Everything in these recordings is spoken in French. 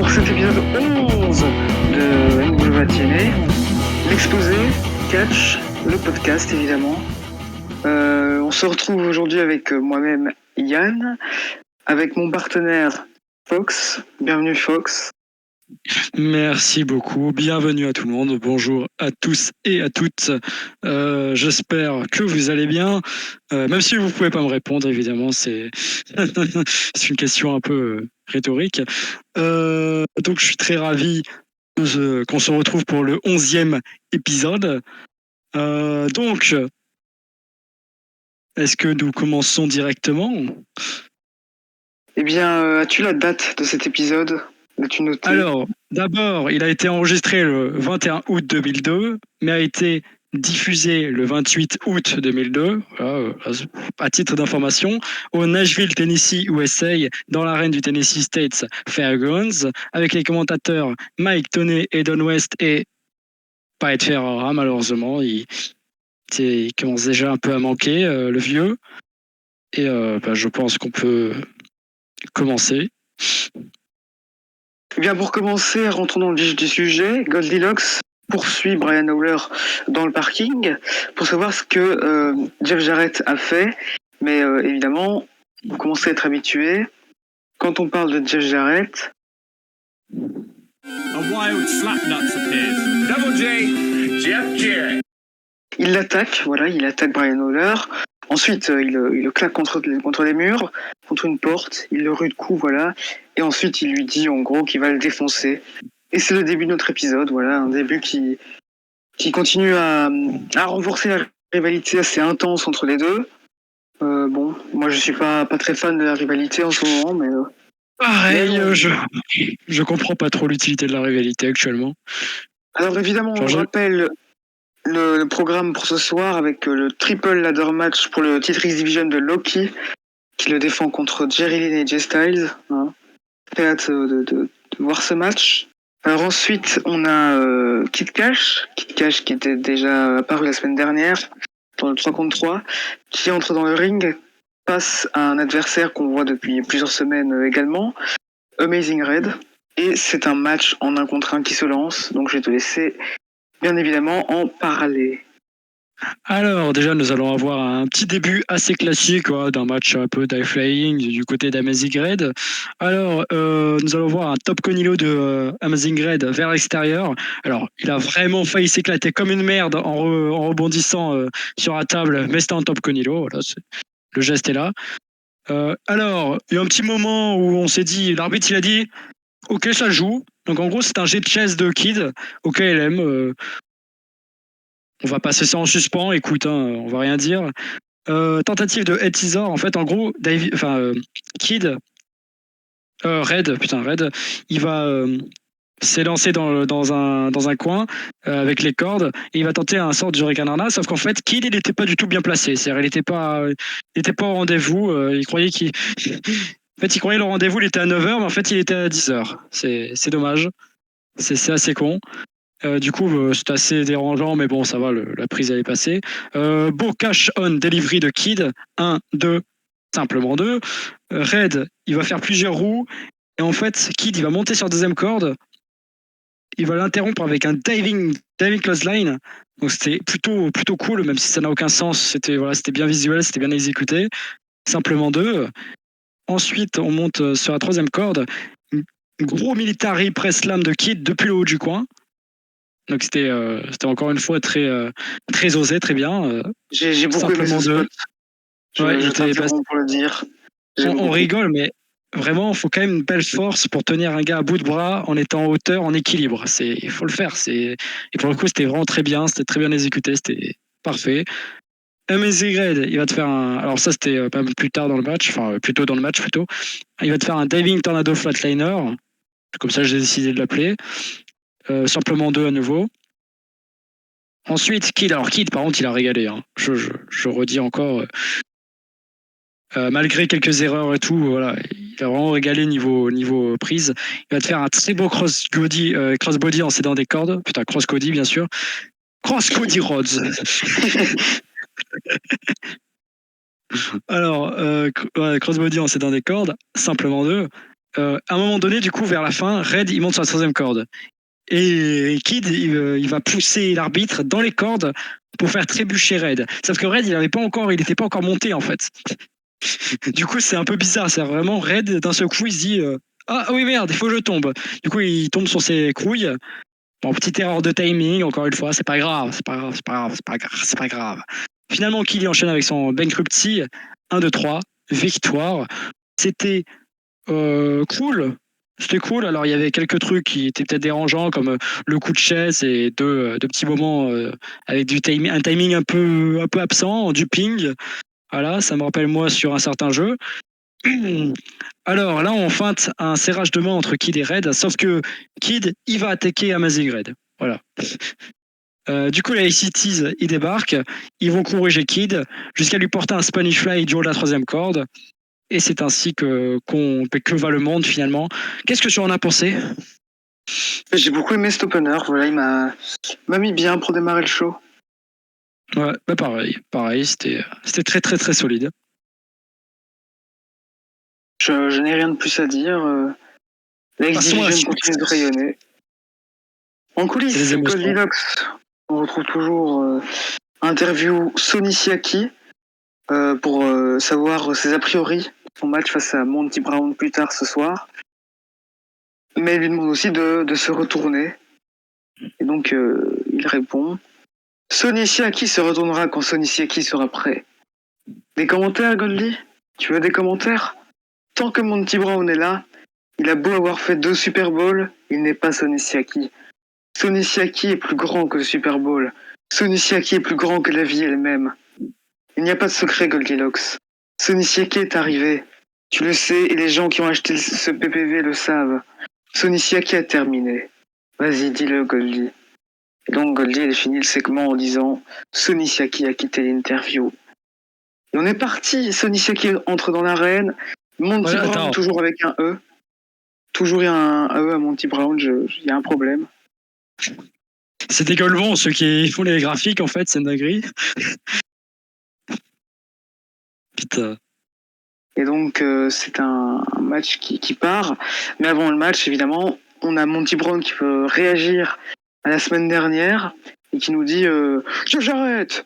pour cet épisode 11 de NWTNA, l'exposé, catch, le podcast évidemment. On se retrouve aujourd'hui avec moi-même Yann, avec mon partenaire Fox. Bienvenue Fox. Merci beaucoup, bienvenue à tout le monde, bonjour à tous et à toutes, j'espère que vous allez bien, même si vous ne pouvez pas me répondre évidemment, c'est une question un peu rhétorique, donc je suis très ravi qu'on se retrouve pour le 11e épisode, donc est-ce que nous commençons directement ? Eh bien, as-tu la date de cet épisode ? L'as-tu noté ? Alors, d'abord, il a été enregistré le 21 août 2002, mais a été diffusé le 28 août 2002, voilà, à titre d'information, au Nashville, Tennessee, USA, dans l'arène du Tennessee State Fairgrounds, avec les commentateurs Mike Toney et Don West et pas Ed Ferrara, malheureusement. Il commence déjà un peu à manquer, le vieux. Et je pense qu'on peut commencer. Eh bien, pour commencer, rentrons dans le vif du sujet. Goldilocks poursuit Brian Howler dans le parking pour savoir ce que Jeff Jarrett a fait. Mais évidemment, vous commencez à être habitué. Quand on parle de Jeff Jarrett, A wild slapnuts appears. Double J, Jeff Jarrett. il l'attaque, voilà, il attaque Brian Howler. Ensuite, il le claque contre les murs, contre une porte, il le rue de coups, voilà. Et ensuite, il lui dit en gros qu'il va le défoncer. Et c'est le début de notre épisode, voilà, un début qui continue à renforcer la rivalité assez intense entre les deux. Bon, moi je suis pas très fan de la rivalité en ce moment, mais... Pareil, je comprends pas trop l'utilité de la rivalité actuellement. Alors évidemment, on rappelle le programme pour ce soir avec le triple ladder match pour le titre X-Division de Loki, qui le défend contre Jerry Lynn et Jay Styles. Hein. J'ai hâte de voir ce match. Alors ensuite, on a Kid Cash qui était déjà apparu la semaine dernière dans le 3 contre 3, qui entre dans le ring face à un adversaire qu'on voit depuis plusieurs semaines également, Amazing Red. Et c'est un match en 1 contre 1 qui se lance, donc je vais te laisser bien évidemment en parler. Alors déjà nous allons avoir un petit début assez classique d'un match un peu d'high-flying du côté d'Amazing Red. Alors nous allons voir un top Conilo de Amazing Red vers l'extérieur. Alors il a vraiment failli s'éclater comme une merde en rebondissant sur la table, mais c'était un top Conilo, voilà, le geste est là. Alors il y a un petit moment où on s'est dit, l'arbitre il a dit ok ça joue, donc en gros c'est un jet de chaise de Kid au KLM. On va passer ça en suspens, écoute, on va rien dire. Tentative de head teaser, en fait, en gros, Kid, Red, il va s'élancer dans un coin avec les cordes et il va tenter un sort du Hurricanrana, sauf qu'en fait, Kid, il n'était pas du tout bien placé. C'est-à-dire, il n'était pas au rendez-vous. Il croyait En fait, il croyait le rendez-vous, il était à 9h, mais en fait, il était à 10h. C'est dommage. C'est assez con. Du coup, c'est assez dérangeant, mais bon, ça va, la prise elle est passée. Beau cash on delivery de Kid, 1, 2, simplement 2. Red, il va faire plusieurs roues, et en fait, Kid, il va monter sur deuxième corde, il va l'interrompre avec un diving clothesline. Donc c'était plutôt cool, même si ça n'a aucun sens. C'était bien visuel, c'était bien exécuté. Simplement 2. Ensuite, on monte sur la troisième corde, gros military press slam de Kid depuis le haut du coin. Donc c'était encore une fois très osé, très bien. J'ai beaucoup aimé ce spot. Je t'interromps pour le dire. On rigole, mais vraiment, il faut quand même une belle force pour tenir un gars à bout de bras en étant en hauteur, en équilibre. Il faut le faire. Et pour le coup, c'était vraiment très bien. C'était très bien exécuté. C'était parfait. Amazing Red, il va te faire alors ça c'était pas plus tard dans le match, enfin plutôt dans le match plutôt. Il va te faire un diving tornado flatliner. Comme ça, j'ai décidé de l'appeler. Simplement 2 à nouveau. Ensuite, Kid, par contre, il a régalé. Hein. Je redis encore, malgré quelques erreurs et tout, voilà, il a vraiment régalé niveau prise. Il va te faire un très beau crossbody en s'aidant des cordes. Putain, crossbody, bien sûr. Crossbody Rhodes. Alors, crossbody en s'aidant des cordes, simplement 2. À un moment donné, du coup, vers la fin, Red, il monte sur la 13e corde. Et Kid, il va pousser l'arbitre dans les cordes pour faire trébucher Red. Sauf que Red, il n'était pas encore monté, en fait. Du coup, c'est un peu bizarre. C'est vraiment Red, d'un seul coup, il se dit ah oui, merde, il faut que je tombe. Du coup, il tombe sur ses couilles. Bon, petite erreur de timing, encore une fois, c'est pas grave. Finalement, Kid enchaîne avec son bankruptcy. 1, 2, 3, victoire. C'était cool. C'était cool. Alors, il y avait quelques trucs qui étaient peut-être dérangeants, comme le coup de chaise et deux petits moments avec un timing un peu absent, du ping. Voilà, ça me rappelle moi sur un certain jeu. Alors là, on feinte un serrage de main entre Kid et Red, sauf que Kid, il va attaquer Amazing Red. Voilà. Du coup, les ACTs, ils débarquent, ils vont corriger Kid jusqu'à lui porter un Spanish Fly du haut de la 3e corde. Et c'est ainsi que va le monde finalement. Qu'est-ce que tu en as pensé? J'ai beaucoup aimé cet opener. Voilà, il m'a mis bien pour démarrer le show. Ouais, bah pareil, c'était très très très solide. Je n'ai rien de plus à dire. La X-Division continue de rayonner. En coulisses, Goldilocks, on retrouve toujours interview Sonny Siaki pour savoir ses a priori son match face à Monty Brown plus tard ce soir. Mais il lui demande aussi de se retourner. Et donc il répond Sonny Siaki se retournera quand Sonny Siaki sera prêt. Des commentaires, Goldie? Tu veux des commentaires? Tant que Monty Brown est là, il a beau avoir fait 2 Super Bowls, il n'est pas Sonny Siaki. Sonny Siaki est plus grand que le Super Bowl. Sonny Siaki est plus grand que la vie elle-même. Il n'y a pas de secret, Goldilocks. Sonny Siaki est arrivé. Tu le sais, et les gens qui ont acheté ce PPV le savent. Sonny Siaki a terminé. Vas-y, dis-le, Goldie. Et donc Goldie, il finit le segment en disant Sonny Siaki a quitté l'interview. Et on est parti. Sonny Siaki entre dans l'arène. Monty Brown, toujours avec un E. Toujours il y a un E à Monty Brown, il y a un problème. C'était Golvon, ceux qui font les graphiques, en fait, c'est une dinguerie. Putain. Et donc, c'est un match qui part. Mais avant le match, évidemment, on a Monty Brown qui peut réagir à la semaine dernière et qui nous dit j'arrête.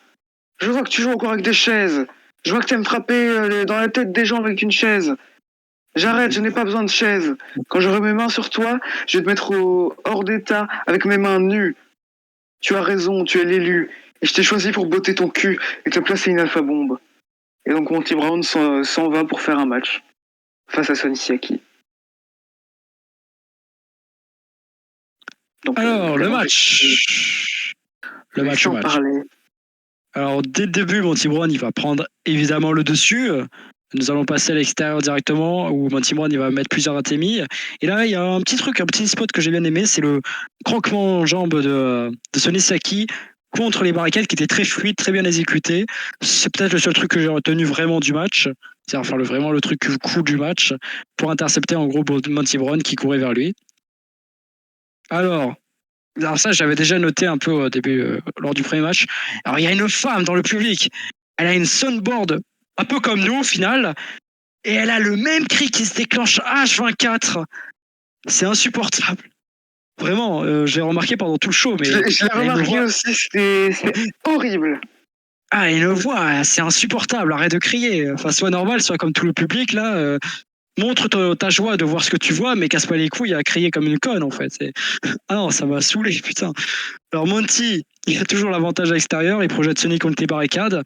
Je vois que tu joues encore avec des chaises. Je vois que tu aimes frapper dans la tête des gens avec une chaise. J'arrête, je n'ai pas besoin de chaise. Quand j'aurai mes mains sur toi, je vais te mettre hors d'état avec mes mains nues. Tu as raison, tu es l'élu. Et je t'ai choisi pour botter ton cul et te placer une alpha bombe. Et donc Monty Brown s'en va pour faire un match face à Sonny Siaki. Donc, alors, le match. Le match. Alors, dès le début, Monty Brown, il va prendre évidemment le dessus. Nous allons passer à l'extérieur directement, où Monty Brown, il va mettre plusieurs ATMI. Et là, il y a un petit spot que j'ai bien aimé, c'est le croquement en jambe de Sonny Siaki contre les barricades, qui était très fluide, très bien exécuté. C'est peut-être le seul truc que j'ai retenu vraiment du match. C'est-à-dire vraiment le truc cool du match, pour intercepter en gros Monty Brown qui courait vers lui. Alors ça, j'avais déjà noté un peu au début, lors du premier match. Alors, il y a une femme dans le public. Elle a une soundboard, un peu comme nous, au final. Et elle a le même cri qui se déclenche H24. C'est insupportable. Vraiment, j'ai remarqué pendant tout le show. Mais je l'ai remarqué aussi, c'était horrible. Ah, une voix, c'est insupportable. Arrête de crier. Enfin, sois normal, sois comme tout le public, là. Montre ta joie de voir ce que tu vois, mais casse pas les couilles à crier comme une conne, en fait. Ah non, ça m'a saoulé, putain. Alors, Monty, il a toujours l'avantage à l'extérieur, il projette Sonny contre les barricades.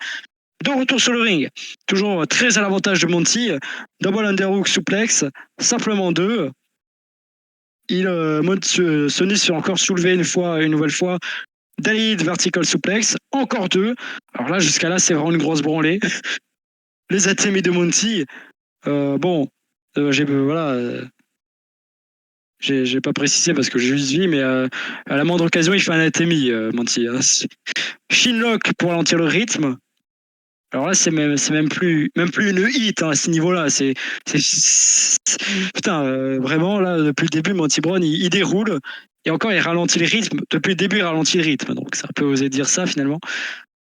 De retour sur le ring, toujours très à l'avantage de Monty. Double underhook suplex, simplement 2. Sonny se fait encore soulever une nouvelle fois. Dalid vertical suplex, encore 2. Alors là, jusqu'à là, c'est vraiment une grosse branlée. Les ATM de Monty, j'ai pas précisé parce que j'ai juste vu, mais à la moindre occasion, il fait un ATMI, Monty. Shinlock pour ralentir le rythme. Alors là, c'est même plus une hit à ce niveau-là. Putain, vraiment, là, depuis le début, Monty Brown, il déroule. Et encore, il ralentit le rythme. Depuis le début, il ralentit le rythme. Donc, ça peut oser dire ça, finalement.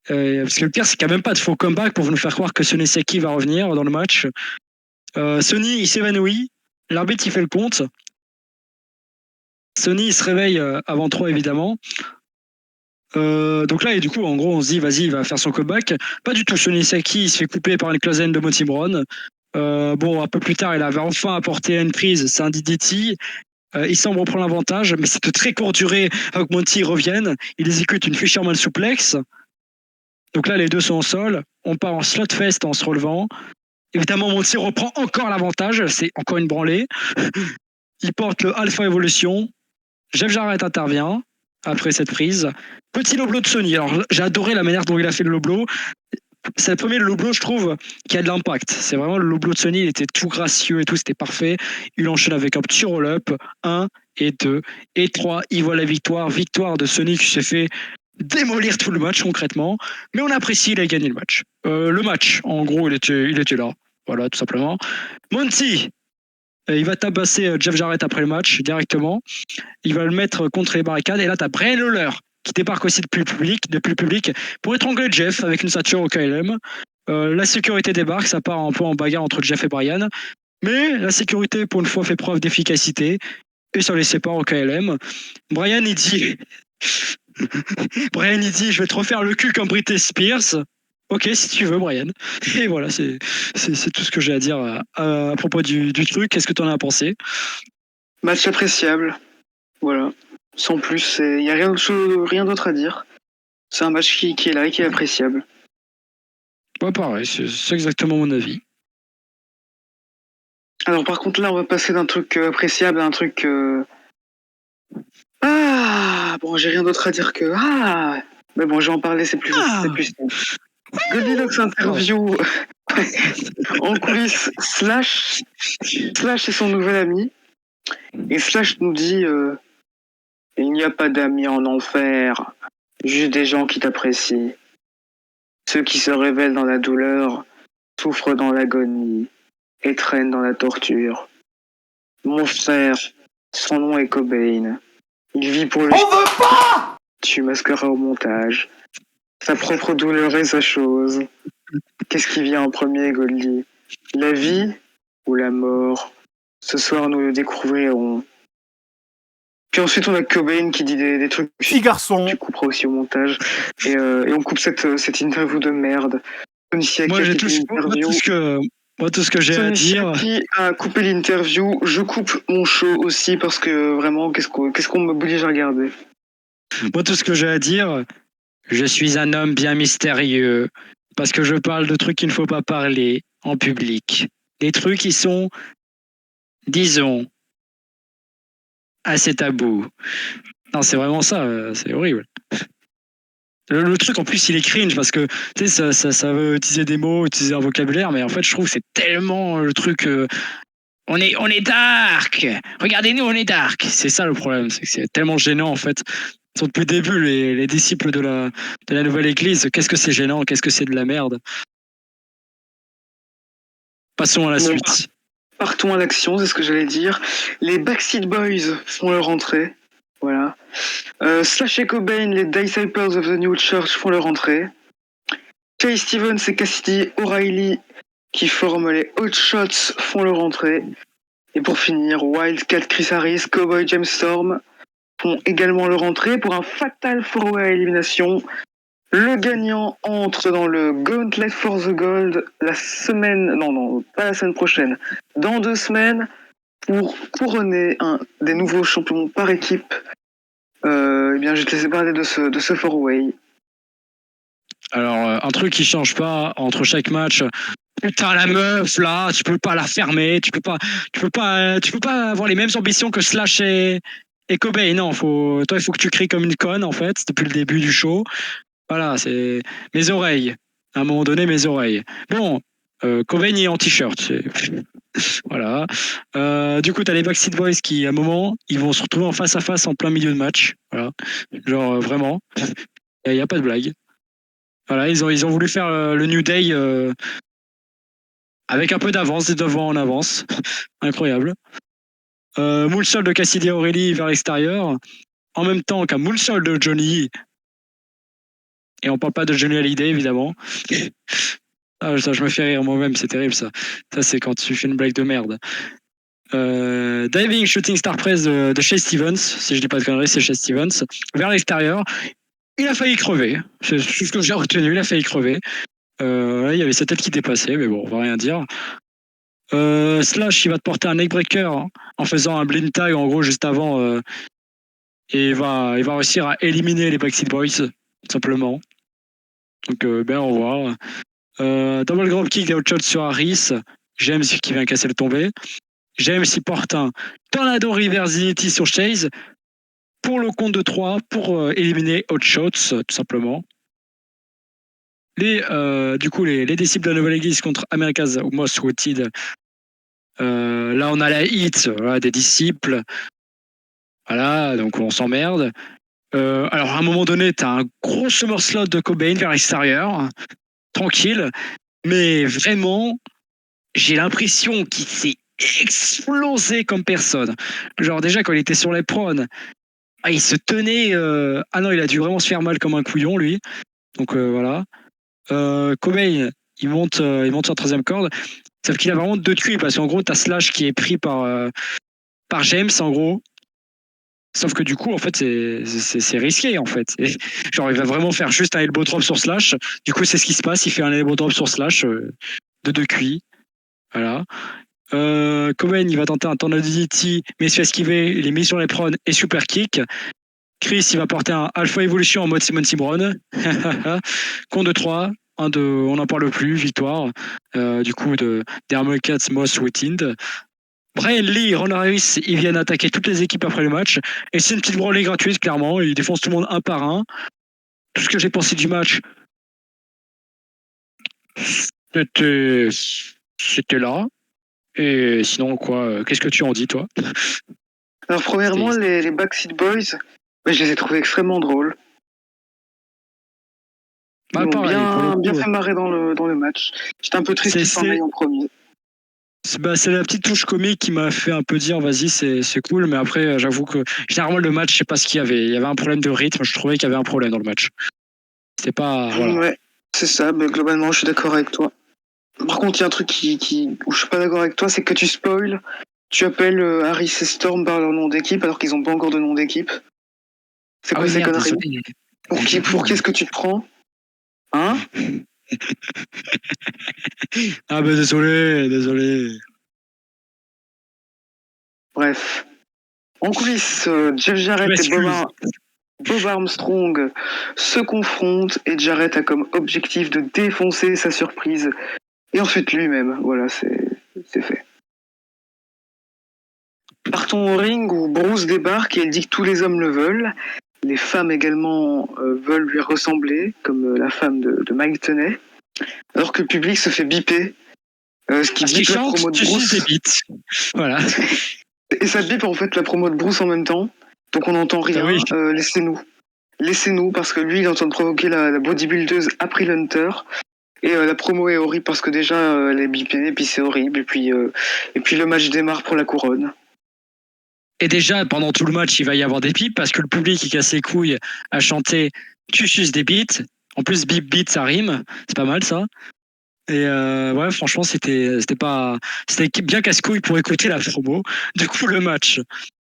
Parce que le pire, c'est qu'il n'y a même pas de faux comeback pour nous faire croire que Sonny Siaki va revenir dans le match. Sonny, il s'évanouit. L'arbitre, il fait le compte. Sonny, il se réveille avant 3, évidemment. Donc là, et du coup, en gros, on se dit, vas-y, il va faire son comeback. Pas du tout. Sonny Saki, il se fait couper par une cloisonne de Monty Brown. Bon, un peu plus tard, il avait enfin apporté une prise. C'est un DDT. Il semble reprendre l'avantage, mais c'est de très courte durée avant que Monty revienne. Il exécute une Fisherman Suplex. Donc là, les deux sont au sol. On part en slotfest en se relevant. Évidemment, Monty reprend encore l'avantage. C'est encore une branlée. Il porte le Alpha Evolution. Jeff Jarrett intervient après cette prise. Petit low blow de Sonny. Alors, j'ai adoré la manière dont il a fait le low blow. C'est le premier low blow, je trouve, qui a de l'impact. C'est vraiment le low blow de Sonny. Il était tout gracieux et tout. C'était parfait. Il enchaîne avec un petit roll-up. 1 et 2 et 3. Il voit la victoire. Victoire de Sonny qui s'est fait démolir tout le match concrètement. Mais on apprécie, il a gagné le match. Le match, en gros, il était là. Voilà, tout simplement. Monty, il va tabasser Jeff Jarrett après le match directement. Il va le mettre contre les barricades. Et là, tu as Brian Lawler qui débarque aussi depuis le public pour étrangler Jeff avec une ceinture au KLM. La sécurité débarque. Ça part un peu en bagarre entre Jeff et Brian. Mais la sécurité, pour une fois, fait preuve d'efficacité. Et ça les sépare au KLM. Brian, il dit, je vais te refaire le cul comme Britney Spears. Ok, si tu veux, Brian. Et voilà, c'est tout ce que j'ai à dire à propos du truc. Qu'est-ce que tu en as pensé? Match appréciable. Voilà. Sans plus, il n'y a rien d'autre à dire. C'est un match qui est là et qui est appréciable. Ouais, pareil, c'est exactement mon avis. Alors par contre là, on va passer d'un truc appréciable à un truc... Ah bon, j'ai rien d'autre à dire que... Ah mais bon, je vais en parler, c'est plus simple. Goldilocks interview en coulisses Slash et son nouvel ami. Et Slash nous dit il n'y a pas d'amis en enfer, juste des gens qui t'apprécient. Ceux qui se révèlent dans la douleur, souffrent dans l'agonie et traînent dans la torture. Mon frère, son nom est Cobain. Il vit pour lui. On veut pas! Tu masqueras au montage. Sa propre douleur est sa chose. Qu'est-ce qui vient en premier, Goldie? La vie ou la mort? Ce soir, nous le découvrirons. Puis ensuite, on a Cobain qui dit des trucs. Petit garçon. Tu couperas aussi au montage. Et on coupe cette interview de merde. Moi, j'ai tout ce que j'ai à dire. Qui a coupé l'interview? Je coupe mon show aussi parce que vraiment, qu'est-ce qu'on m'oblige à regarder? Moi, tout ce que j'ai à dire, je suis un homme bien mystérieux parce que je parle de trucs qu'il ne faut pas parler en public. Des trucs qui sont, disons, assez tabous. Non, c'est vraiment ça, c'est horrible. Le truc, en plus, il est cringe parce que tu sais, ça veut utiliser des mots, utiliser un vocabulaire, mais en fait, je trouve que c'est tellement le truc. On est dark. Regardez-nous, on est dark. C'est ça le problème, c'est que c'est tellement gênant en fait. Depuis le début, les disciples de la nouvelle église, qu'est-ce que c'est gênant, qu'est-ce que c'est de la merde. Passons à la suite. Partons à l'action, c'est ce que j'allais dire. Les Backstreet Boys font leur entrée. Voilà. Slash et Cobain, les Disciples of the New Church font leur entrée. Jay Stevens et Cassidy O'Reilly, qui forment les Hot Shots, font leur entrée. Et pour finir, Wildcat Chris Harris, Cowboy James Storm font également leur entrée pour un fatal four-way à élimination. Le gagnant entre dans le Gauntlet for the Gold la semaine... Non, pas la semaine prochaine. Dans 2 semaines, pour couronner un des nouveaux champions par équipe. Eh bien, je vais te laisser parler de ce four-way. Alors, un truc qui change pas entre chaque match. Putain, la meuf, là, tu peux pas la fermer, tu peux pas avoir les mêmes ambitions que Slash et Cobain. Non, toi, il faut que tu cries comme une conne, en fait, depuis le début du show. Voilà, c'est mes oreilles. À un moment donné, mes oreilles. Bon, Cobain est en t-shirt. Voilà. Du coup, t'as les Backstreet Boys qui, à un moment, ils vont se retrouver en face à face en plein milieu de match. Voilà. Genre, vraiment. Il n'y a pas de blague. Voilà, ils ont voulu faire le New Day avec un peu d'avance, des devants en avance. Incroyable. Moonsault de Cassidy O'Reilly vers l'extérieur. En même temps qu'un moonsault de Johnny. Et on parle pas de Johnny Hallyday, évidemment. Ah, ça, je me fais rire moi-même, c'est terrible ça. Ça, c'est quand tu fais une blague de merde. Diving Shooting Star Press de Chase Stevens, si je dis pas de conneries, c'est Chase Stevens, vers l'extérieur. Il a failli crever. C'est tout ce que j'ai retenu, il a failli crever. Là, il y avait sa tête qui dépassait, mais bon, on va rien dire. Slash, il va te porter un neckbreaker en faisant un blind tag, en gros, juste avant. Et il va réussir à éliminer les Backstreet Boys, tout simplement. Donc, ben, au revoir. Double grab kick des outshot sur Harris. James qui vient casser le tombé. James il porte un Tornado Reverse Dignity sur Chase pour le compte de 3 pour éliminer Outshots, tout simplement. Du coup, les disciples de la Nouvelle Église contre America's Most Wanted. Là, on a la hit voilà, des disciples. Voilà, donc on s'emmerde. Alors, à un moment donné, tu as un gros summer slot de Cobain vers l'extérieur. Tranquille. Mais vraiment, j'ai l'impression qu'il s'est explosé comme personne. Genre, déjà, quand il était sur les prônes, il se tenait. Ah non, il a dû vraiment se faire mal comme un couillon, lui. Donc, voilà. Cobain, il monte sur la troisième corde. Sauf qu'il a vraiment deux cuits, parce qu'en gros, t'as Slash qui est pris par James, en gros. Sauf que du coup, en fait, c'est risqué, en fait. Genre, il va vraiment faire juste un elbow drop sur Slash. Du coup, c'est ce qui se passe. Il fait un elbow drop sur Slash de deux cuits. Voilà. Cobain, il va tenter un Tornado DDT, mais il se fait esquiver. Il est mis sur les prones et super kick. Chris, il va porter un Alpha Evolution en mode Simon Simron. Compte de 3. On n'en parle plus. Victoire. Du coup, des Americans Most Wanted. Brian Lee, Ron Harris, ils viennent attaquer toutes les équipes après le match. Et c'est une petite branlée gratuite, clairement. Ils défoncent tout le monde un par un. Tout ce que j'ai pensé du match, c'était là. Et sinon, quoi, qu'est-ce que tu en dis, toi? Alors, premièrement, les Backstreet Boys, je les ai trouvés extrêmement drôles. Ils m'ont bien fait marrer dans le match. J'étais un peu triste qu'ils s'en aillent en premier. C'est la petite touche comique qui m'a fait un peu dire vas-y c'est cool, mais après j'avoue que généralement le match je sais pas ce qu'il y avait. Il y avait un problème de rythme, je trouvais qu'il y avait un problème dans le match. C'était pas voilà. Ouais, c'est ça, mais globalement je suis d'accord avec toi. Par contre il y a un truc où je suis pas d'accord avec toi, c'est que tu spoil, tu appelles Harris et Storm par leur nom d'équipe alors qu'ils ont pas encore de nom d'équipe. C'est quoi ces conneries? Pour qu'est-ce que tu te prends? Hein? Ah ben désolé. Bref. En coulisses, Jeff Jarrett et Bob Armstrong se confrontent et Jarrett a comme objectif de défoncer sa surprise. Et ensuite lui-même. Voilà, c'est fait. Partons au ring où Bruce débarque et il dit que tous les hommes le veulent. Les femmes également veulent lui ressembler, comme la femme de Mike Tenay. Alors que le public se fait biper. Ce qui bip la promo de Bruce. Voilà. Et ça bip en fait la promo de Bruce en même temps. Donc on n'entend rien. Oui. Laissez-nous, parce que lui il est en train de provoquer la bodybuildeuse April Hunter. Et la promo est horrible parce que déjà elle est bipée, et puis c'est horrible. Et puis le match démarre pour la couronne. Et déjà, pendant tout le match, il va y avoir des pipes parce que le public il casse les couilles à chanter tu suces des beats. En plus, bip beat, ça rime. C'est pas mal ça. Et ouais, franchement, c'était bien casse-couille pour écouter la promo. Du coup, le match.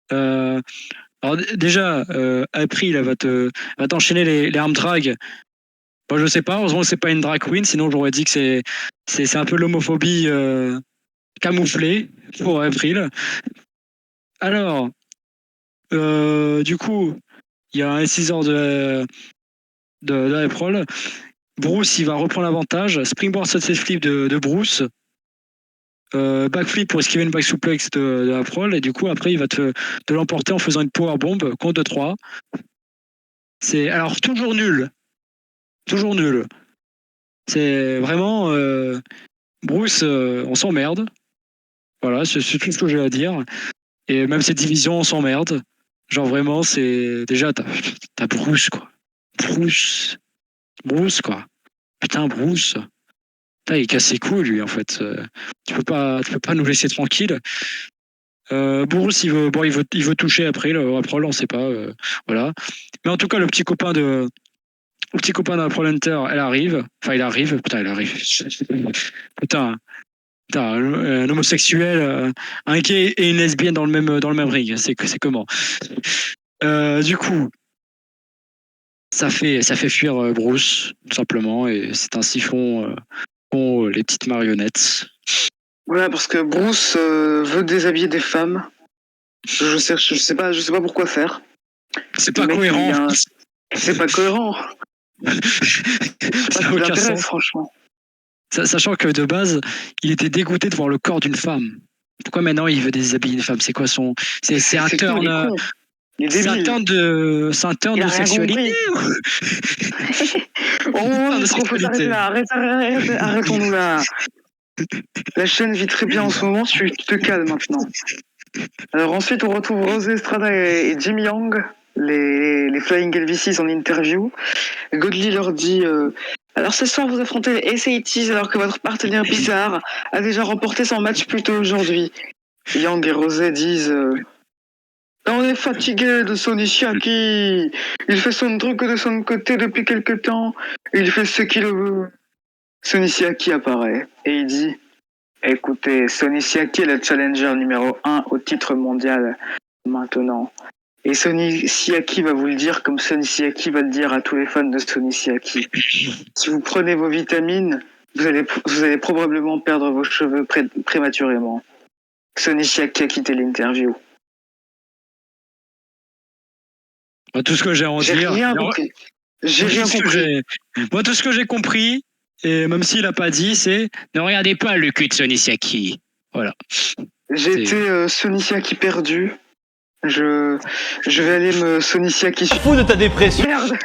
Alors déjà, April va t'enchaîner les arm drag. Bon, je sais pas. Heureusement, c'est pas une drag queen. Sinon, j'aurais dit que c'est un peu l'homophobie camouflée pour April. Alors, du coup, il y a un 6 heures de April. Bruce, il va reprendre l'avantage. Springboard sunset flip de Bruce. Backflip pour esquiver une back suplex de April. Et du coup, après, il va te l'emporter en faisant une powerbomb compte de 3. C'est alors toujours nul. Toujours nul. C'est vraiment Bruce, on s'emmerde. Voilà, c'est tout ce que j'ai à dire. Et même cette division, on s'emmerde. Genre vraiment, c'est déjà t'as Bruce quoi. Bruce quoi. Putain Bruce. Putain, il casse ses couilles lui en fait. Tu peux pas nous laisser tranquille. Bruce il veut toucher après on sait pas. Voilà. Mais en tout cas le petit copain d'Apro Hunter, il arrive. Putain. un homosexuel, un gay et une lesbienne dans le même ring. C'est comment? Du coup, ça fait fuir Bruce, tout simplement, et c'est un siphon qu'ont les petites marionnettes. Voilà, parce que Bruce veut déshabiller des femmes. Je sais pas pourquoi faire. C'est pas cohérent. C'est pas cohérent. Ça n'a aucun sens. Franchement. Sachant que de base, il était dégoûté de voir le corps d'une femme. Pourquoi maintenant il veut déshabiller une femme? C'est quoi son. C'est un turn. C'est un turn de sexualité. Arrêtons-nous là. La chaîne vit très bien en ce moment, tu te calmes maintenant. Alors ensuite, on retrouve Rosé Estrada et Jimmy Young, les Flying LV6 en interview. Godley leur dit alors ce soir, vous affrontez les SATs alors que votre partenaire bizarre a déjà remporté son match plus tôt aujourd'hui. Young et Rosé disent on est fatigué de Sonny Siaki. Il fait son truc de son côté depuis quelque temps. Il fait ce qu'il veut. Sonny Siaki apparaît et il dit écoutez, Sonny Siaki est le challenger numéro 1 au titre mondial maintenant. Et Sonny Siaki va vous le dire comme Sonny Siaki va le dire à tous les fans de Sonny Siaki. Si vous prenez vos vitamines, vous allez probablement perdre vos cheveux prématurément. Sonny Siaki a quitté l'interview. Tout ce que j'ai à en dire. J'ai rien compris. Moi, tout ce que j'ai compris, et même s'il n'a pas dit, c'est ne regardez pas le cul de Sonny Siaki. Voilà. J'ai été Sonny Siaki perdu. Je vais aller me Sonny Siaki. Fou de ta dépression. Merde.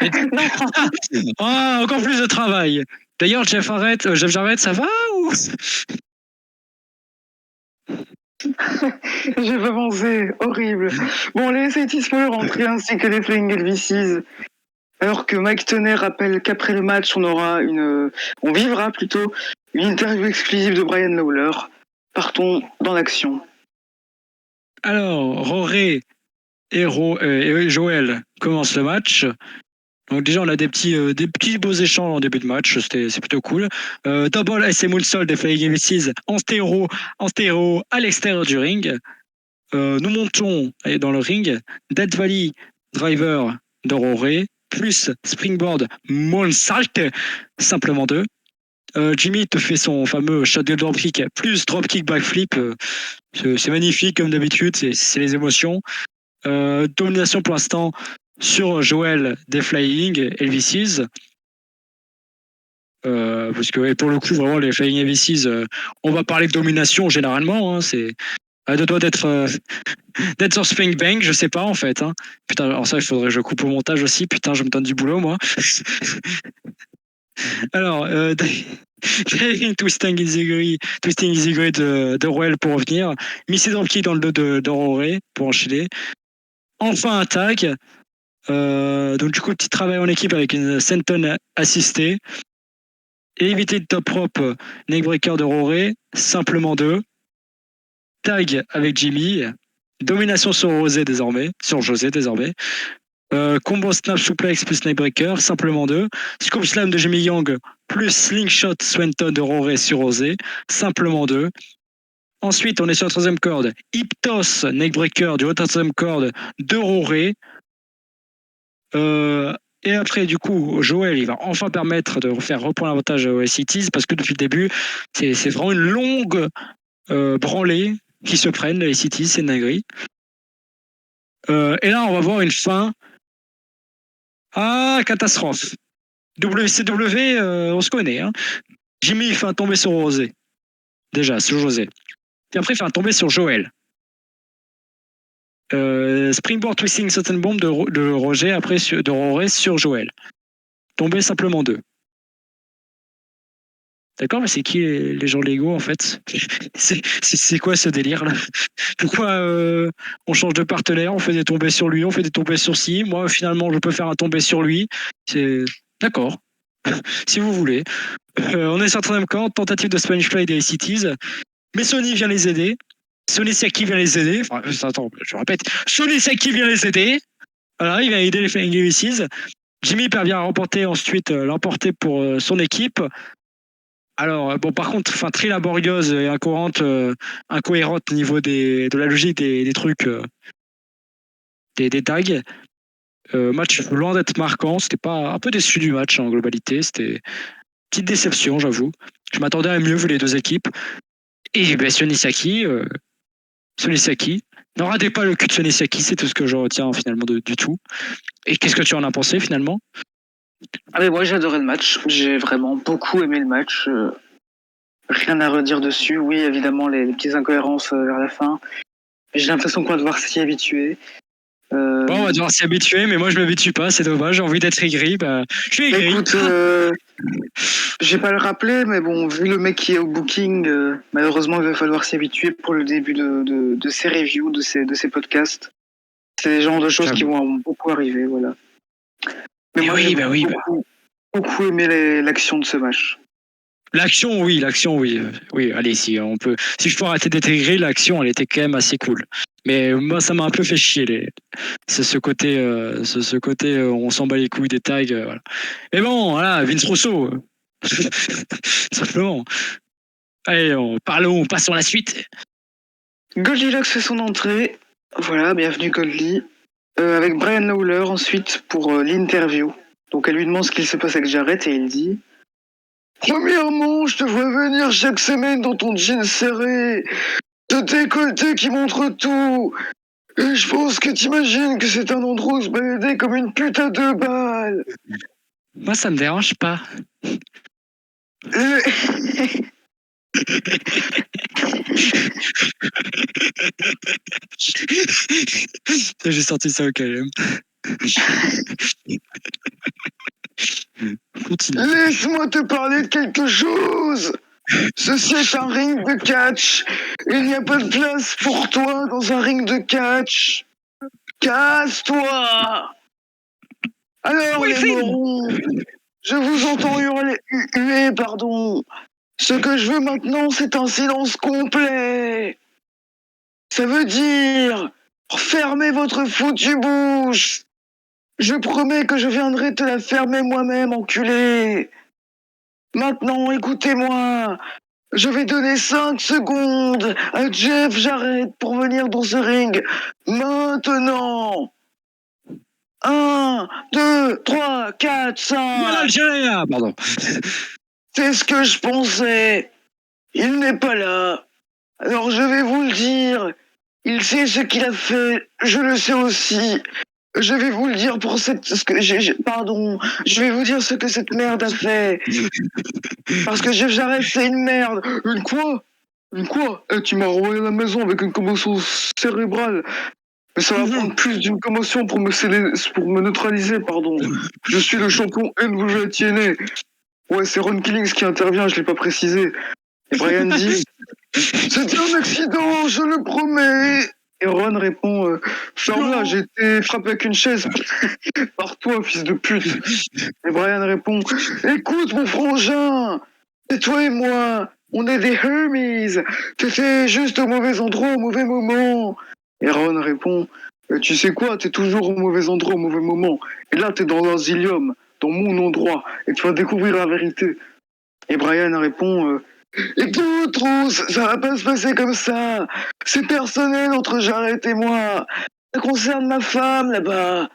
Oh, encore plus de travail. D'ailleurs, Jeff Jarrett, ça va ou? J'ai pas pensé, horrible. Bon, les SATs sont rentrés ainsi que les Flying LV6. Alors que Mike Tenay rappelle qu'après le match, on vivra plutôt une interview exclusive de Brian Lawler. Partons dans l'action. Alors, Roré et Joël commencent le match. Donc déjà, on a des petits beaux échanges en début de match, c'est plutôt cool. Double SM Moonsault des Flying LV6 en stéréo à l'extérieur du ring. Nous montons dans le ring Death Valley Driver de Roré, plus Springboard Moonsault, simplement 2. Jimmy te fait son fameux shotgun dropkick, plus dropkick backflip. C'est magnifique comme d'habitude, c'est les émotions. Domination pour l'instant sur Joël des Flying LV6. Parce que pour le coup, vraiment, les Flying LV6, on va parler de domination généralement. Hein, c'est de toi d'être sur Spring Bang, je sais pas en fait. Hein. Putain, alors ça, il faudrait que je coupe au montage aussi. Putain, je me donne du boulot, moi. Alors, Twisting Easy de Roel pour revenir. Missy Dropkick dans le dos de Roré pour enchaîner. Enfin un tag. Donc du coup, petit travail en équipe avec une senton assistée. Et éviter le top rope neckbreaker de Roré, simplement 2. Tag avec Jimmy. Domination sur José désormais. Combo snap suplex plus neckbreaker, simplement 2. Scoop slam de Jimmy Young plus slingshot Swenton de Roré sur Rosé, simplement 2. Ensuite, on est sur la troisième corde. Hip toss neckbreaker du haut troisième corde de Roré. Et après, du coup, Joël, il va enfin permettre de faire reprendre l'avantage aux SCTs parce que depuis le début, c'est vraiment une longue branlée qui se prennent, les SCTs, c'est une dinguerie. Et là, on va voir une fin. Ah, catastrophe. WCW, on se connaît. Hein. Jimmy fait un tomber sur Rosé. Déjà, sur José. Puis après, il fait un tomber sur Joël. Springboard Twisting Sutton Bomb de Roger, après de Roré sur Joël. Tomber simplement 2. D'accord, mais c'est qui les gens légaux en fait? C'est quoi ce délire là? Pourquoi on change de partenaire, on fait des tombées sur lui, on fait des tombées sur ci, moi finalement je peux faire un tombé sur lui, c'est d'accord, si vous voulez. On est sur la 3e corde, tentative de Spanish Fly des Cities, mais Sony vient les aider, Sonny Siaki vient les aider, enfin attends, je répète, Sonny Siaki vient les aider, voilà, il vient aider les Flying Aces. Jimmy parvient à l'emporter pour son équipe. Alors, bon, par contre, très laborieuse et incohérente au niveau de la logique des trucs, des tags. Match loin d'être marquant. C'était pas un peu déçu du match en globalité. C'était une petite déception, j'avoue. Je m'attendais à mieux vu les deux équipes. Et ben, Sonisaki, ne ratez pas le cul de Sonisaki, c'est tout ce que je retiens finalement du tout. Et qu'est-ce que tu en as pensé finalement? Ah mais moi j'ai adoré le match, j'ai vraiment beaucoup aimé le match. Rien à redire dessus. Oui, évidemment, les petites incohérences vers la fin. J'ai l'impression qu'on va devoir s'y habituer. Bon, on va devoir s'y habituer, mais moi je m'habitue pas, c'est dommage, j'ai envie d'être aigri, bah, je suis aigri. Écoute, je vais pas le rappeler, mais bon, vu le mec qui est au booking, malheureusement, il va falloir s'y habituer pour le début de ces reviews, de ces podcasts. C'est le genre de choses qui vont beaucoup arriver, voilà. Mais moi, j'ai beaucoup aimé l'action de ce match. L'action, oui. Oui, allez, si je peux arrêter d'être aigri, l'action, elle était quand même assez cool. Mais moi, ça m'a un peu fait chier. C'est ce côté, on s'en bat les couilles des tags. Voilà. Mais bon, voilà, Vince Russo. Simplement. Allez, passons à la suite. Goldilocks fait son entrée. Voilà, bienvenue Goldie. Avec Brian Lawler ensuite pour l'interview. Donc elle lui demande ce qu'il se passe avec Jarrett et il dit: premièrement, je te vois venir chaque semaine dans ton jean serré, de décolleté qui montre tout. Et je pense que t'imagines que c'est un endroit où se balader comme une pute à 2 balles. Moi, ça me dérange pas. J'ai sorti ça au calme. Laisse-moi te parler de quelque chose. Ceci est un ring de catch. Il n'y a pas de place pour toi dans un ring de catch. Casse-toi. Alors oui, les morons, je vous entends huer, pardon. Ce que je veux maintenant, c'est un silence complet. Ça veut dire fermez votre foutue bouche. Je promets que je viendrai te la fermer moi-même, enculé. Maintenant, écoutez-moi. Je vais donner 5 secondes à Jeff Jarrett pour venir dans ce ring. Maintenant. 1, 2, 3, 4, 5. Voilà, pardon. C'est ce que je pensais. Il n'est pas là. Alors je vais vous le dire. Il sait ce qu'il a fait. Je le sais aussi. Je vais vous le dire pour je vais vous dire ce que cette merde a fait. Parce que Jeff Jarrett, c'est une merde. Une quoi? Tu m'as renvoyé à la maison avec une commotion cérébrale. Mais ça va prendre plus d'une commotion pour me neutraliser, pardon. Je suis le champion NWA. Ouais, c'est Ron Killings qui intervient, je l'ai pas précisé. Et Brian dit: c'était un accident, je le promets. Et Ron répond: ferme-la, j'ai été frappé avec une chaise par toi, fils de pute. Et Brian répond: écoute, mon frangin, c'est toi et moi, on est des Hermes. T'étais juste au mauvais endroit au mauvais moment. Et Ron répond: tu sais quoi, t'es toujours au mauvais endroit au mauvais moment. Et là, t'es dans l'asilium, dans mon endroit, et tu vas découvrir la vérité. Et Brian répond: écoute, Rose, ça va pas se passer comme ça. C'est personnel entre Jarrett et moi. Ça concerne ma femme, là-bas.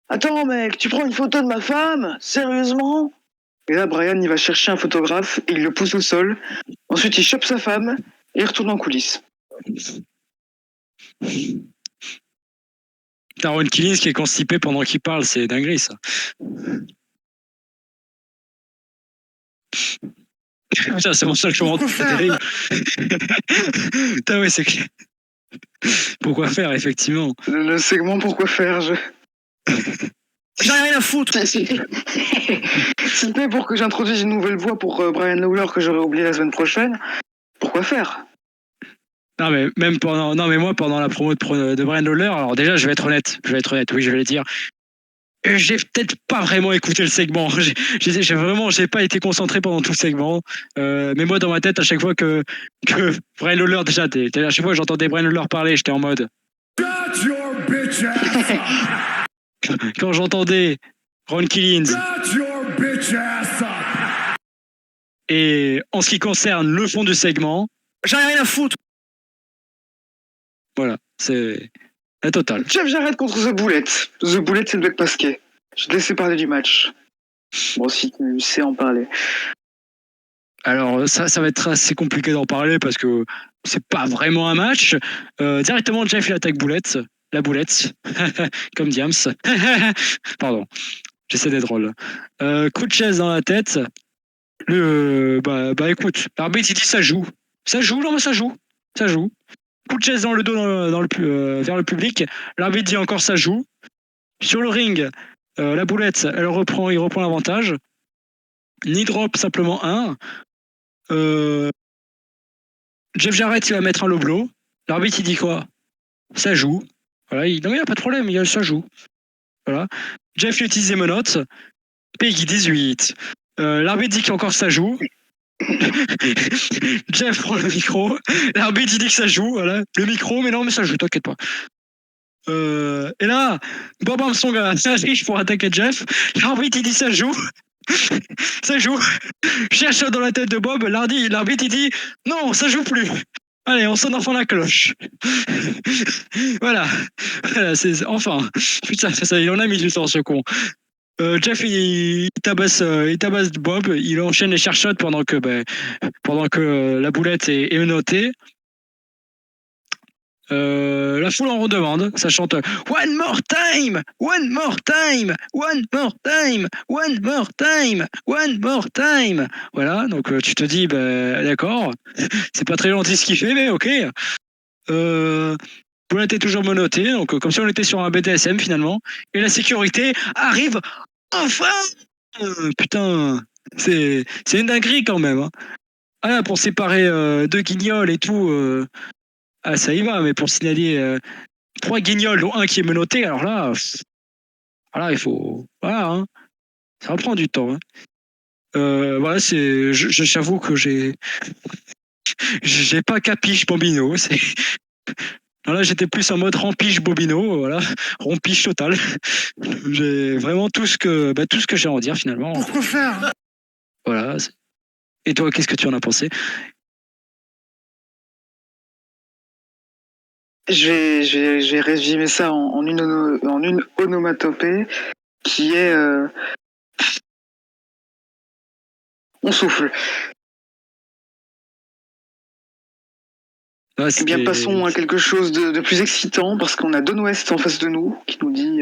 Attends, mec, tu prends une photo de ma femme? Sérieusement? Et là, Brian, il va chercher un photographe et il le pousse au sol. Ensuite, il chope sa femme et il retourne en coulisses. T'as Ron Killings qui est constipé pendant qu'il parle, c'est dinguerie, ça. Putain, c'est mon seul choix, c'est terrible. Putain, ouais, c'est clair. Pourquoi faire, effectivement. Le segment Pourquoi faire, J'en ai rien à foutre. C'était pour que j'introduise une nouvelle voix pour Brian Lawler que j'aurais oublié la semaine prochaine. Pourquoi faire? Non, mais moi, pendant la promo de Brian Lawler, alors déjà, je vais être honnête, oui, je vais le dire. J'ai peut-être pas vraiment écouté le segment. J'ai pas été concentré pendant tout le segment. Mais moi, dans ma tête, à chaque fois que Brian Lawler, déjà, à chaque fois que j'entendais Brian Lawler parler, j'étais en mode. Quand j'entendais Ron Killings. Et en ce qui concerne le fond du segment, J'en ai rien à foutre. voilà, c'est la totale. Jeff Jarrett contre The Bullet. The Bullet, c'est le Black Pasquet. Je te laisse parler du match. Bon, si tu sais en parler. Alors ça va être assez compliqué d'en parler parce que c'est pas vraiment un match. Directement Jeff il attaque Boulette, la Boulette, comme Diams. Pardon, j'essaie d'être drôle. Coup de chaise dans la tête. Bah écoute, l'arbitre il dit ça joue. Non mais ça joue. Coup de chaise dans le dos vers le public. L'arbitre dit encore ça joue. Sur le ring, la Boulette, il reprend l'avantage. Knee drop simplement 1. Jeff Jarrett il va mettre un low blow. L'arbitre il dit quoi? Ça joue. Voilà, non mais il n'y a pas de problème, ça joue. Voilà. Jeff il utilise les menottes. Peggy 18. L'arbitre dit qu'encore ça joue. Jeff prend le micro. L'arbitre il dit que ça joue. Voilà. Le micro, mais non mais ça joue, t'inquiète pas. Et là, Bob Armstrong s'affiche pour attaquer Jeff. L'arbitre il dit ça joue. Ça joue. Cherche dans la tête de Bob. L'arbitre il dit non, ça joue plus. Allez, on sonne enfin la cloche. Voilà, enfin. Putain, ça, il en a mis du temps ce con. Jeff il tabasse Bob. Il enchaîne les chair shots pendant que la Boulette est menottée. La foule en redemande, ça chante One more time, one more time, one more time, one more time, one more time. Voilà, donc tu te dis, d'accord, c'est pas très gentil ce qu'il fait, mais ok. Boulette est toujours menotté, donc comme si on était sur un BDSM finalement. Et la sécurité arrive enfin. Putain, c'est une dinguerie quand même. Hein. Ah, pour séparer deux guignols et tout. Ça y va, mais pour signaler 3 guignols, dont un qui est menotté, alors là, il faut. Voilà, hein, ça va prendre du temps. Hein. Voilà, j'avoue que j'ai pas capiche Bambino. Non, là, j'étais plus en mode rempiche Bobino, voilà, rompiche total. J'ai vraiment tout ce que j'ai à en dire finalement. Pourquoi faire? Voilà. Et toi, qu'est-ce que tu en as pensé? Je vais résumer ça en une onomatopée qui est on souffle. Ouais, Eh bien, passons à quelque chose de plus excitant parce qu'on a Don West en face de nous qui nous dit,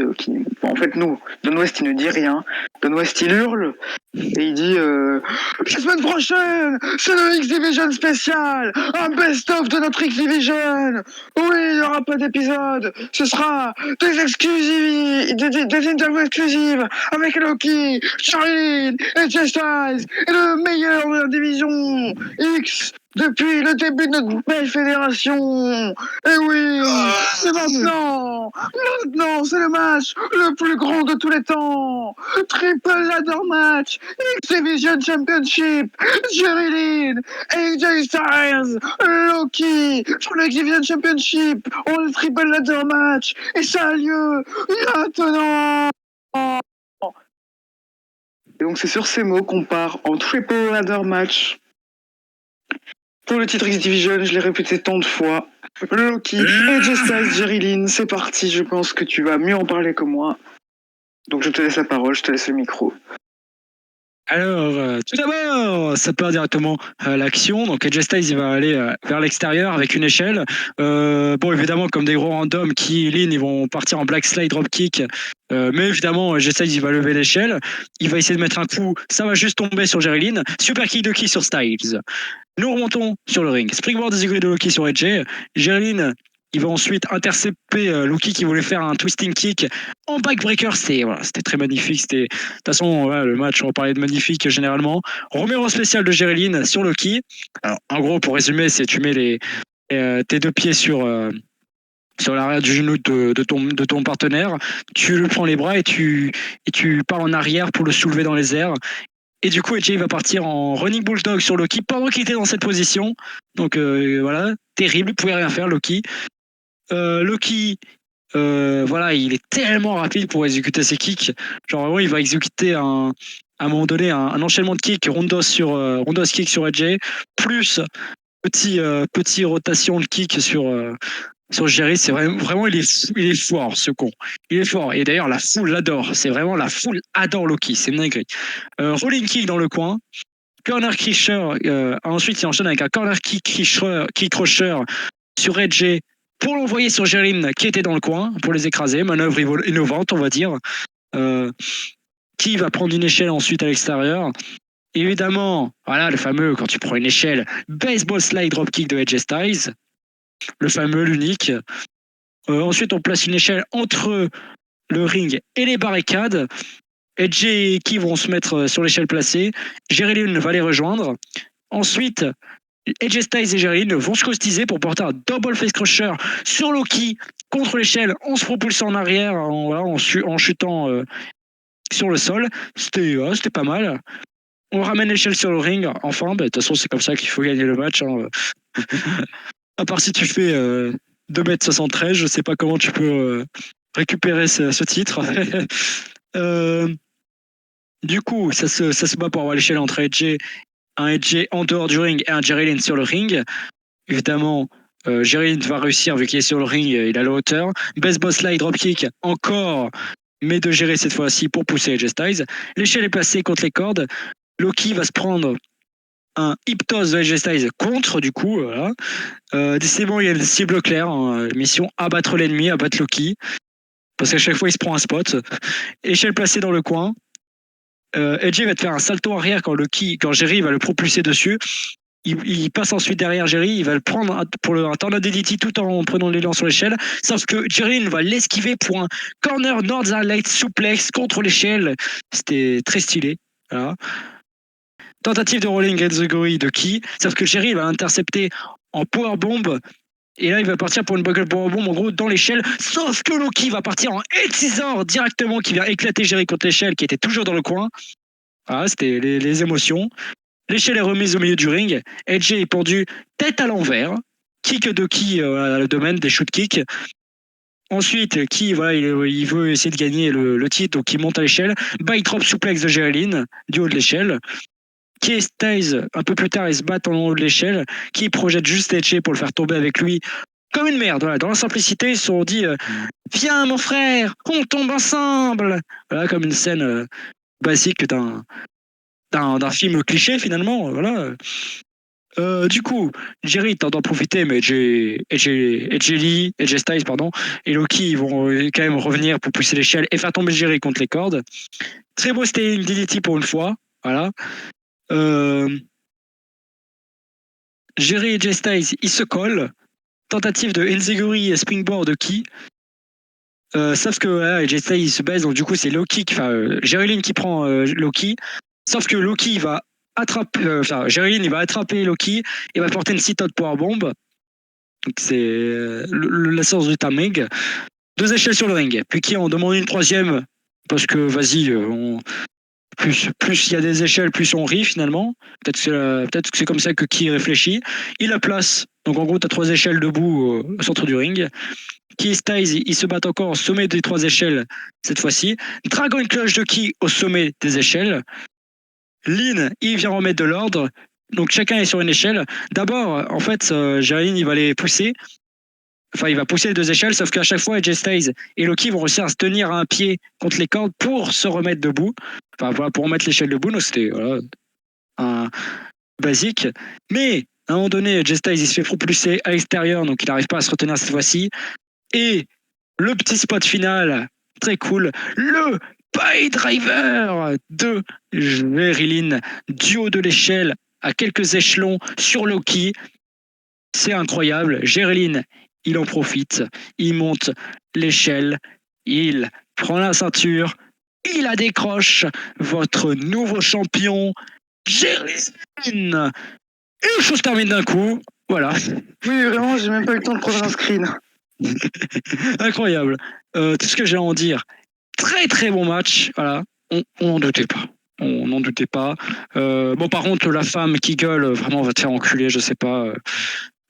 en fait nous, Don West il ne dit rien. Don West il hurle et il dit la semaine prochaine c'est le X-Division spécial, un best-of de notre X-Division. Oui, il n'y aura pas d'épisode, ce sera des interviews exclusives avec Loki, Charlie et Jay Styles et le meilleur de la division X. Depuis le début de notre belle fédération. Et oui, c'est maintenant. Maintenant, c'est le match le plus grand de tous les temps. Triple ladder match. X-Division Championship. Jerry Lynn, AJ Styles, Loki pour le X-Division Championship. On le triple ladder match. Et ça a lieu maintenant. Et donc c'est sur ces mots qu'on part en triple ladder match. Pour le titre X-Division, je l'ai répété tant de fois. Loki, AJ Styles, Jerry Lynn, c'est parti. Je pense que tu vas mieux en parler que moi. Donc je te laisse la parole, je te laisse le micro. Alors, tout d'abord, ça part directement à l'action. Donc, AJ Styles, il va aller vers l'extérieur avec une échelle. Bon, évidemment, comme des gros randoms, Key et Lynn, ils vont partir en black slide dropkick. Mais évidemment, AJ Styles, il va lever l'échelle. Il va essayer de mettre un coup. Ça va juste tomber sur Jerry Lynn. Super kick de Key sur Styles. Nous remontons sur le ring. Springboard déséquilibré de Loki sur AJ. Jerry Lynn, il va ensuite intercepter Loki qui voulait faire un twisting kick en backbreaker. C'était très magnifique. De toute façon, le match, on parlait de magnifique généralement. Romero spécial de Jerry Lynn sur Loki. Alors, en gros, pour résumer, c'est tu mets tes deux pieds sur l'arrière du genou de ton partenaire. Tu le prends les bras et tu pars en arrière pour le soulever dans les airs. Et du coup, AJ va partir en running bulldog sur Loki pendant qu'il était dans cette position. Donc voilà, terrible, il pouvait rien faire Loki. Loki, il est tellement rapide pour exécuter ses kicks. Genre vraiment, il va exécuter un à un moment donné un enchaînement de kicks, roundhouse kick sur AJ, plus petit rotation de kick sur Jerry. C'est vraiment il est fort ce con. Il est fort. Et d'ailleurs la foule l'adore. C'est vraiment la foule adore Loki. C'est une dinguerie. Rolling kick dans le coin. Corner crusher. Ensuite il enchaîne avec un corner kick crusher sur AJ pour l'envoyer sur Jerry qui était dans le coin pour les écraser. Manœuvre innovante on va dire. Qui va prendre une échelle ensuite à l'extérieur. Évidemment, voilà le fameux, quand tu prends une échelle, baseball slide dropkick de AJ Styles, le fameux, l'unique. Ensuite, on place une échelle entre le ring et les barricades. AJ et Key vont se mettre sur l'échelle placée. Jerry Lynn va les rejoindre. Ensuite, AJ Styles et Jerry Lynn vont se costiser pour porter un double face crusher sur Loki contre l'échelle en se propulsant en arrière, en chutant sur le sol. C'était pas mal. On ramène l'échelle sur le ring. Enfin, de toute façon, c'est comme ça qu'il faut gagner le match. Hein. À part si tu fais 2m73, je sais pas comment tu peux récupérer ce titre. Du coup, ça se bat pour avoir l'échelle entre un AJ en dehors du ring et un Jerry Lynn sur le ring. Évidemment, Jerry Lynn va réussir vu qu'il est sur le ring, il a la hauteur. Baseball slide dropkick encore, mais de gérer cette fois-ci pour pousser AJ Styles. L'échelle est placée contre les cordes. Loki va se prendre un hip toss de AJ Styles contre, du coup, voilà. Décidément, il y a une cible claire, hein, mission abattre l'ennemi, abattre Loki, parce qu'à chaque fois, il se prend un spot. Échelle placée dans le coin. AJ va te faire un salto arrière quand Jerry va le propulser dessus. Il passe ensuite derrière Jerry, il va le prendre pour un tornado DDT tout en prenant l'élan sur l'échelle. Sauf que Jerry va l'esquiver pour un corner Northern Light suplex contre l'échelle. C'était très stylé. Voilà. Tentative de rolling enziguri de Key, sauf que Jerry va intercepter en powerbomb. Et là, il va partir pour une buckle powerbomb en gros dans l'échelle. Sauf que Loki va partir en head scissor directement qui vient éclater Jerry contre l'échelle qui était toujours dans le coin. Voilà, c'était les émotions. L'échelle est remise au milieu du ring. AJ est pendu tête à l'envers. Kick de Key à le domaine des shoot kicks. Ensuite, Key, voilà, il veut essayer de gagner le titre, donc il monte à l'échelle. Bike drop suplex de Jerry Lynn du haut de l'échelle. Key et Styles, un peu plus tard, ils se battent en haut de l'échelle. Key projette juste AJ pour le faire tomber avec lui comme une merde. Voilà. Dans la simplicité, ils se sont dit viens mon frère, on tombe ensemble. Voilà, comme une scène basique d'un film cliché finalement. Voilà. Du coup, Jerry tente d'en profiter, mais AJ Styles et Loki ils vont quand même revenir pour pousser l'échelle et faire tomber Jerry contre les cordes. Très beau staying DDT pour une fois. Voilà. Jerry et AJ Styles, ils se collent. Tentative de enziguri et springboard de Key. Sauf que AJ Styles se baisse, donc du coup c'est Loki, Jerry Lynn qui prend Loki. Sauf que Loki va attraper, Jerry Lynn il va attraper Loki et va porter une sit-out powerbomb. Donc c'est la source du timing. 2 échelles sur le ring. Puis Key en demande une troisième parce que vas-y, plus il y a des échelles, plus on rit finalement. Peut-être que c'est comme ça que Key réfléchit. Il la place. Donc en gros, tu as 3 échelles debout au centre du ring. Key et Styles, ils se battent encore au sommet des 3 échelles cette fois-ci. Dragon Clutch de Key au sommet des échelles. Lynn, il vient remettre de l'ordre. Donc chacun est sur une échelle. D'abord, en fait, Jerry Lynn, il va les pousser. Enfin, il va pousser les 2 échelles, sauf qu'à chaque fois, AJ Styles et Loki vont réussir à se tenir à un pied contre les cordes pour se remettre debout. Enfin, voilà, pour remettre l'échelle debout. Donc, c'était un basique. Mais, à un moment donné, AJ Styles, il se fait propulser à l'extérieur, donc il n'arrive pas à se retenir cette fois-ci. Et le petit spot final, très cool, le Pile Driver de Jerry Lynn, du haut de l'échelle, à quelques échelons sur Loki. C'est incroyable. Jerry Lynn, il en profite, il monte l'échelle, il prend la ceinture, il la décroche, votre nouveau champion, Jerry Lynn. Et les choses terminent d'un coup, voilà. Oui, vraiment, j'ai même pas eu le temps de prendre un screen. Incroyable. Tout ce que j'ai à en dire, très très bon match, voilà. On n'en doutait pas. On n'en doutait pas. Bon, par contre, la femme qui gueule, vraiment, va te faire enculer, je sais pas.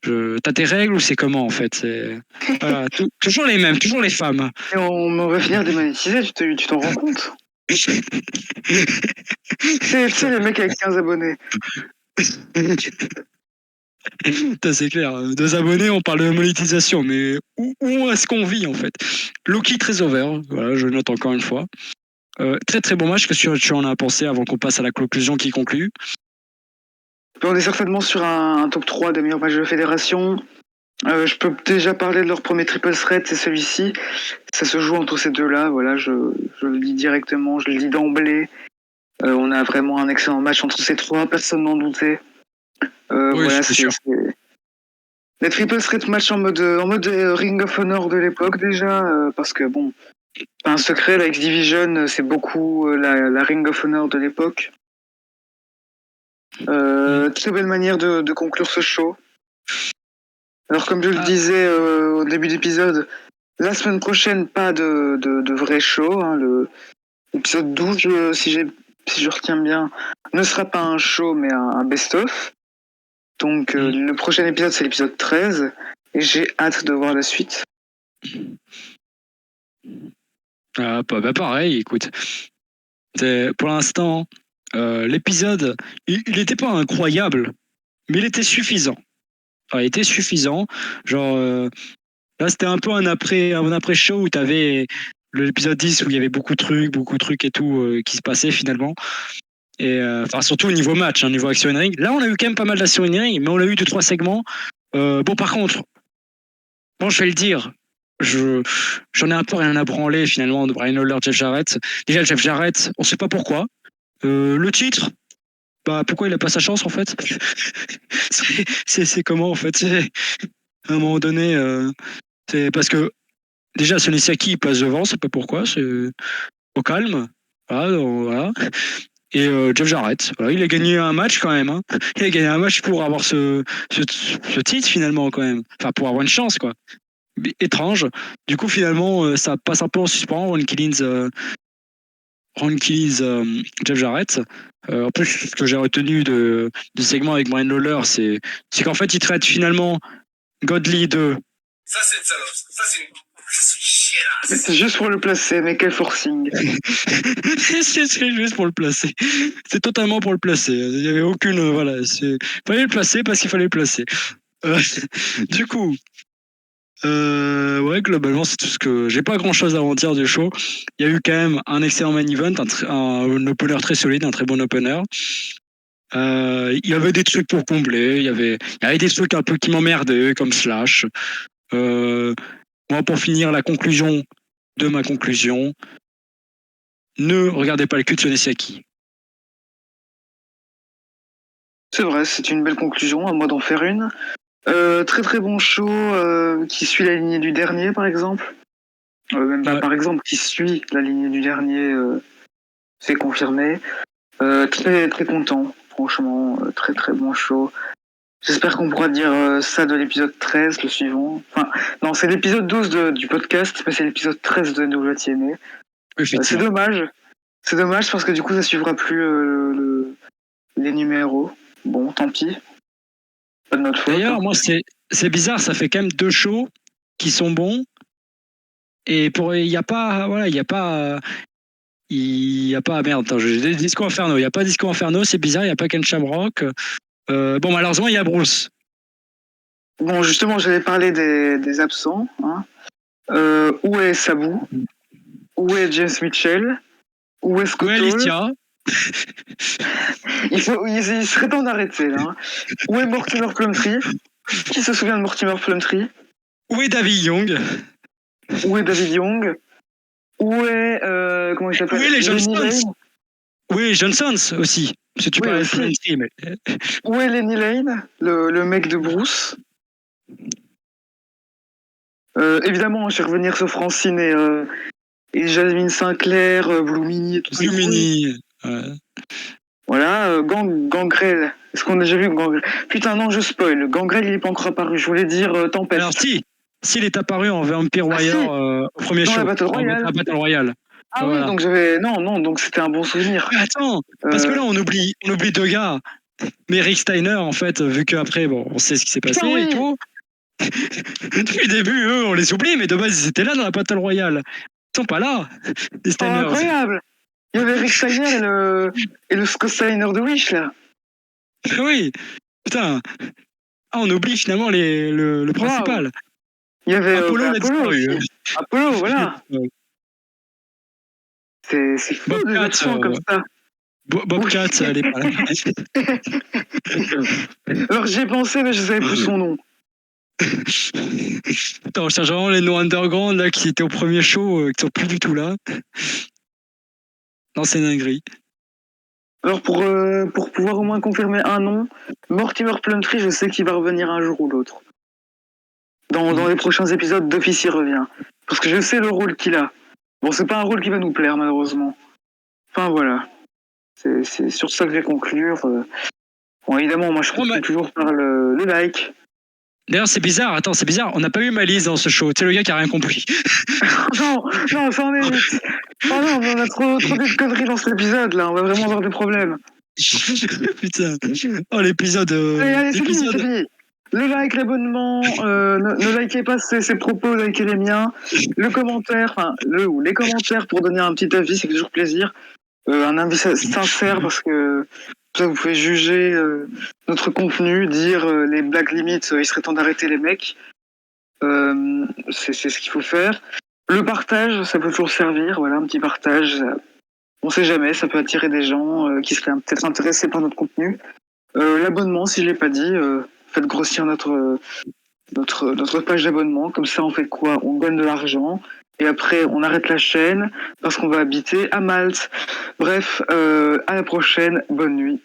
T'as tes règles ou c'est comment en fait voilà, toujours les mêmes, toujours les femmes. Et on va finir démonétisé, tu t'en rends compte? C'est le mec avec 15 abonnés. Putain, c'est clair. 2 abonnés, on parle de monétisation, mais où est-ce qu'on vit en fait? Loki très over, voilà, je note encore une fois. Très très bon match. Qu'est-ce que tu en as pensé avant qu'on passe à la conclusion qui conclut? On est certainement sur un top 3 des meilleurs matchs de fédération. Je peux déjà parler de leur premier triple threat, c'est celui-ci. Ça se joue entre ces deux-là, voilà, je le dis directement, je le dis d'emblée. On a vraiment un excellent match entre ces trois, personne n'en doutait. Oui, voilà, c'est sûr. Les triple threat match en mode Ring of Honor de l'époque déjà, parce que bon, pas un secret, la X-Division, c'est beaucoup la Ring of Honor de l'époque. Très belle manière de conclure ce show. Alors comme je le disais au début d'épisode, la semaine prochaine, pas de vrai show. Hein, l'épisode 12, si je retiens bien, ne sera pas un show mais un best-of. Donc le prochain épisode, c'est l'épisode 13. Et j'ai hâte de voir la suite. Bah, pareil, écoute. Pour l'instant, l'épisode, il n'était pas incroyable, mais il était suffisant. Enfin, il était suffisant. Genre, là, c'était un peu un après-show où tu avais l'épisode 10 où il y avait beaucoup de trucs et tout qui se passaient finalement. Et enfin, surtout au niveau match, niveau action in ring. Là, on a eu quand même pas mal d'action in ring, mais on a eu 2-3 segments. Bon, par contre, bon, je vais le dire, j'en ai un peu rien à branler finalement de Brian Lawler, Jeff Jarrett. Déjà, Jeff Jarrett, on sait pas pourquoi. Le titre, bah pourquoi il a pas sa chance en fait? C'est comment en fait? À un moment donné, c'est parce que déjà Sonny Saki il passe devant, c'est pas pourquoi, c'est au calme. Voilà. Et Jeff Jarrett, voilà, il a gagné un match quand même. Hein. Il a gagné un match pour avoir ce titre finalement quand même. Enfin pour avoir une chance quoi. Étrange. Du coup finalement ça passe un peu en suspens. Ron Killings, Jeff Jarrett. En plus, ce que j'ai retenu du segment avec Brian Lawler, c'est qu'en fait, il traite finalement Godly de... Ça, c'est une salope. Ça, c'est une chiennasse. C'est juste pour le placer, mais quel forcing. C'est juste pour le placer. C'est totalement pour le placer. Il n'y avait aucune... Voilà, il fallait le placer parce qu'il fallait le placer. Du coup... ouais, globalement, c'est tout ce que... J'ai pas grand-chose à en dire du show. Il y a eu quand même un excellent main event, un opener très solide, un très bon opener. Il y avait des trucs pour combler, il y avait des trucs un peu qui m'emmerdaient, comme Slash. Moi, pour finir, la conclusion de ma conclusion, ne regardez pas le cul de Sonny Saki. C'est vrai, c'est une belle conclusion, à moi d'en faire une. Très très bon show qui suit la lignée du dernier, par exemple. Par exemple, qui suit la lignée du dernier, c'est confirmé. Très très content, franchement, très très bon show. J'espère qu'on pourra dire ça de l'épisode 13, le suivant. Enfin, non, c'est l'épisode 12 du podcast, mais c'est l'épisode 13 de WTME. C'est dommage. C'est dommage parce que du coup, ça suivra plus les numéros. Bon, tant pis. Pas de notre faute. D'ailleurs, moi, c'est bizarre, ça fait quand même 2 shows qui sont bons. Et il n'y a pas... Voilà, il n'y a pas... Il n'y a pas... Merde, attends, j'ai Disco Inferno. Il n'y a pas Disco Inferno, c'est bizarre, il n'y a pas Ken Shamrock. Bon, malheureusement, il y a Bruce. Bon, justement, j'avais parlé des absents. Hein. Où est Sabu? Où est James Mitchell? Où est Scott? Où est Alicia? il serait temps d'arrêter, là. Hein. Où est Mortimer Plumtree? Qui se souvient de Mortimer Plumtree? Où est David Young? Où est David Young? Où est... comment il s'appelle? Où est les Johnsons? Où est Johnsons aussi? Parce que tu parlais de Plumtree, mais... Où est Lenny Lane, le mec de Bruce? Évidemment, je vais revenir sur Francine et Jasmine Sinclair, Blue Mini et tout ça. Blue Mini, ouais. Voilà, Gangrel. Est-ce qu'on a déjà vu Gangrel? Putain, non, je spoil. Gangrel, il n'est pas encore apparu. Je voulais dire Tempête. Alors, s'il est apparu en Vampire Warrior au premier show. Dans la Battle Royale. La Battle Royale. Ah voilà. Oui, donc j'avais... Non, donc c'était un bon souvenir. Mais attends, parce que là, on oublie 2 gars. Mais Rick Steiner, en fait, vu qu'après, bon, on sait ce qui s'est passé et tout. Depuis le début, eux, on les oublie, mais de base, ils étaient là dans la Battle Royale. Ils sont pas là, les Steiners. Incroyable. Il y avait Rick Steiner et le Scott Steiner de Wish, là. Oui, putain. Ah, on oublie finalement le principal. Il y avait Apollo, Apollo disparu. aussi. Apollo, voilà. Ouais. C'est fou des Bobcat, actions comme ça. Bobcat, Oui. elle est pas là. Alors j'y ai pensé, mais je savais plus son nom. Attends, on cherche vraiment les noms underground là, qui étaient au premier show, qui sont plus du tout là. Non, c'est une dinguerie. Alors pour pouvoir au moins confirmer un nom, Mortimer Plumtree, je sais qu'il va revenir un jour ou l'autre. Dans les prochains épisodes, d'office il revient. Parce que je sais le rôle qu'il a. Bon, c'est pas un rôle qui va nous plaire, malheureusement. Enfin, voilà. C'est sur ça que je vais conclure. Bon, évidemment, moi, je continue toujours par le like. D'ailleurs, c'est bizarre. Attends, c'est bizarre. On n'a pas eu Malice dans ce show. C'est le gars qui a rien compris. Non, ça en évite. Oh non, on a trop de conneries dans cet épisode, là. On va vraiment avoir des problèmes. Putain. Oh, l'épisode. Allez, c'est fini. Le like, l'abonnement, ne likez pas ses propos, likez les miens. Le commentaire, enfin, ou les commentaires pour donner un petit avis, c'est toujours plaisir. Un avis sincère parce que ça, vous pouvez juger notre contenu, dire les blagues limites, il serait temps d'arrêter les mecs. C'est ce qu'il faut faire. Le partage, ça peut toujours servir, voilà, un petit partage. On sait jamais, ça peut attirer des gens qui seraient peut-être intéressés par notre contenu. L'abonnement, si je l'ai pas dit, faites grossir notre page d'abonnement. Comme ça, on fait quoi? On gagne de l'argent. Et après, on arrête la chaîne parce qu'on va habiter à Malte. Bref, à la prochaine. Bonne nuit.